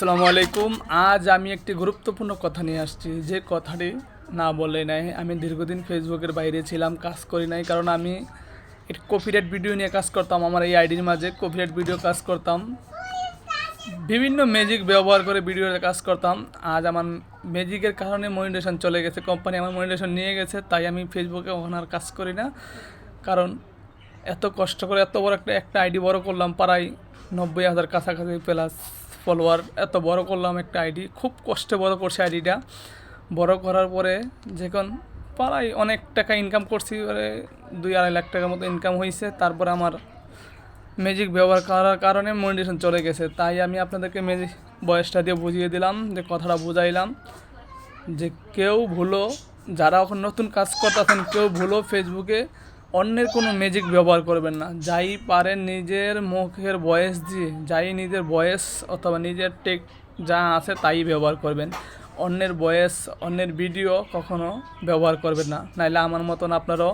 আসসালামু আলাইকুম। আজ আমি একটি গুরুত্বপূর্ণ কথা নিয়ে আসছি, যে কথাটি না বলে নাই। আমি দীর্ঘদিন ফেসবুকের বাইরে ছিলাম, কাজ করি নাই, কারণ আমি একটি কপিরাইট ভিডিও নিয়ে কাজ করতাম। আমার এই আইডির মাঝে কপিরাইট ভিডিও কাজ করতাম, বিভিন্ন ম্যাজিক ব্যবহার করে ভিডিওতে কাজ করতাম। আজ আমার ম্যাজিকের কারণে মনিটাইজেশন চলে গেছে, কোম্পানি আমার মনিটাইজেশন নিয়ে গেছে, তাই আমি ফেসবুকে ওখানে আর কাজ করি না। কারণ এত কষ্ট করে এত বড় একটা আইডি বড় করলাম, প্রায় 90,000 কাছাকাছি প্লাস ফলোয়ার, এত বড় করলাম একটা আইডি, খুব কষ্টে বড় করছে আইডিটা। বড় করার পরে যখন প্রায় অনেক টাকা ইনকাম করছি, 2-2.5 লাখ টাকার মতো ইনকাম হয়েছে। তারপরে আমার ম্যাজিক ব্যবহার করার কারণে মনিটাইজেশন চলে গেছে। তাই আমি আপনাদেরকে ম্যাজিক বয়সটা দিয়ে বুঝিয়ে দিলাম, যে কথাটা বুঝাইলাম, যে কেউ ভুলো, যারা এখন নতুন কাজ করতেছেন, কেউ ভুলো ফেসবুকে অন্যের কোনো ম্যাজিক ব্যবহার করবেন না। যাই পারেন নিজের মুখের ভয়েস দিয়ে, যাই নিজের ভয়েস অথবা নিজের টেক যা আছে তাই ব্যবহার করবেন। অন্যের ভয়েস, অন্যের ভিডিও কখনো ব্যবহার করবেন না, নাইলে আমার মতন আপনারও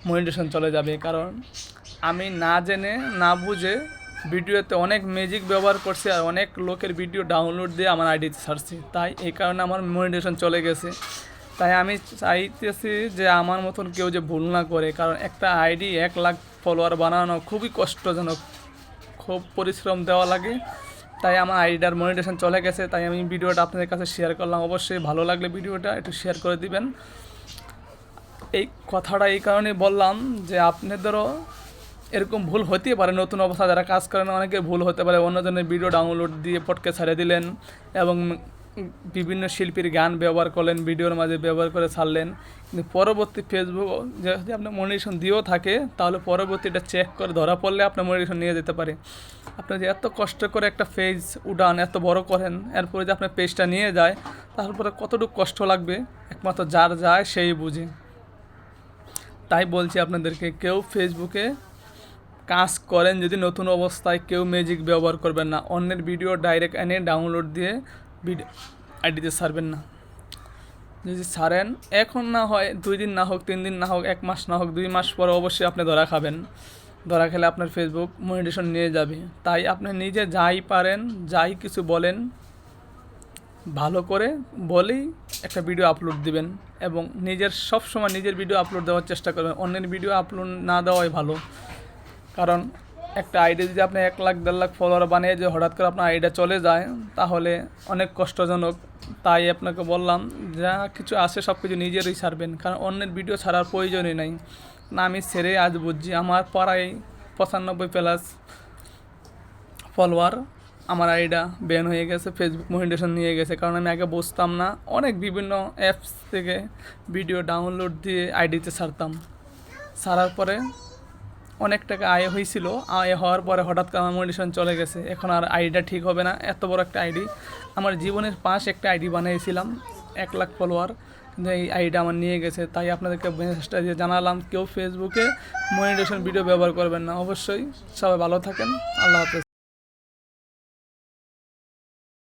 মনিটাইজেশন চলে যাবে। কারণ আমি না জেনে না বুঝে ভিডিওতে অনেক ম্যাজিক ব্যবহার করছি, আর অনেক লোকের ভিডিও ডাউনলোড দিয়ে আমার আইডিতে ছাড়ছি, তাই এই কারণে আমার মনিটাইজেশন চলে গেছে। তাই আমি চাইতেছি যে আমার মতন কেউ যে ভুল না করে, কারণ একটা আইডি 1 লাখ ফলোয়ার বানানো খুবই কষ্টজনক, খুব পরিশ্রম দেওয়া লাগে। তাই আমার আইডিটার মনিটাইজেশন চলে গেছে, তাই আমি ভিডিওটা আপনাদের কাছে শেয়ার করলাম। অবশ্যই ভালো লাগলে ভিডিওটা একটু শেয়ার করে দিবেন। এই কথাটা এই কারণে বললাম যে আপনাদেরও এরকম ভুল হতেই পারে, নতুন অবস্থা যারা কাজ করেন অনেকের ভুল হতে পারে, অন্যজনের ভিডিও ডাউনলোড দিয়ে পটকে ছাড়ে দিলেন এবং বিভিন্ন শিল্পীর গান ব্যবহার করলেন, ভিডিওর মাঝে ব্যবহার করে ছাড়লেন। কিন্তু পরবর্তী ফেসবুক যদি আপনার মনিটাইজেশন দিয়েও থাকে, তাহলে পরবর্তীটা চেক করে ধরা পড়লে আপনার মনিটাইজেশন নিয়ে যেতে পারে। আপনি যে এত কষ্ট করে একটা পেজ উঠান, এত বড় করেন, এরপরে যে আপনার পেজটা নিয়ে যায়, তারপরে কতটুকু কষ্ট লাগবে একমাত্র যার যায় সেই বুঝে। তাই বলছি আপনাদেরকে, কেউ ফেসবুকে কাজ করেন যদি নতুন অবস্থায়, কেউ ম্যাজিক ব্যবহার করবেন না। অন্যের ভিডিও ডাইরেক্ট এনে ডাউনলোড দিয়ে ভিডিও আইডিতে ছাড়বেন না। যদি ছাড়েন, এখন না হয় 2 দিন না হোক, 3 দিন না হোক, 1 মাস না হোক, 2 মাস পরে অবশ্যই আপনি ধরা খাবেন। ধরা খেলে আপনার ফেসবুক মনিটাইজেশন নিয়ে যাবে। তাই আপনি নিজে যাই পারেন, যাই কিছু বলেন, ভালো করে বলেই একটা ভিডিও আপলোড দিবেন, এবং নিজের সবসময় নিজের ভিডিও আপলোড দেওয়ার চেষ্টা করবেন। অন্যের ভিডিও আপলোড না দেওয়াই ভালো। কারণ একটা আইডি যদি আপনি 1 লাখ 1.5 লাখ ফলোয়ার বানিয়ে যে হঠাৎ করে আপনার আইডিটা চলে যায়, তাহলে অনেক কষ্টজনক। তাই আপনাকে বললাম, যা কিছু আসে সব কিছু নিজেরই ছাড়বেন, কারণ অন্যের ভিডিও ছাড়ার প্রয়োজনই নাই। না, আমি ছেড়ে আজ বুঝছি, আমার প্রায় 95+ ফলোয়ার, আমার আইডিটা ব্যান হয়ে গেছে, ফেসবুক মনিটাইজেশন নিয়ে গেছে। কারণ আমি আগে বুঝতাম না, অনেক বিভিন্ন অ্যাপস থেকে ভিডিও ডাউনলোড দিয়ে আইডিতে ছাড়তাম। ছাড়ার পরে অনেক টাকা আয় হয়েছিল, আয় হওয়ার পরে হঠাৎ করে আমার মনিটাইজেশন চলে গেছে। এখন আর আইডিটা ঠিক হবে না। এত বড় একটা আইডি, আমার জীবনের পাশ একটা আইডি বানিয়েছিলাম 1 লাখ ফলোয়ার, কিন্তু এই আইডিটা আমার নিয়ে গেছে। তাই আপনাদেরকে মেসেজটা দিয়ে জানালাম, কেউ ফেসবুকে মনিটাইজেশন ভিডিও ব্যবহার করবেন না। অবশ্যই সবাই ভালো থাকেন। আল্লাহ হাফেজ।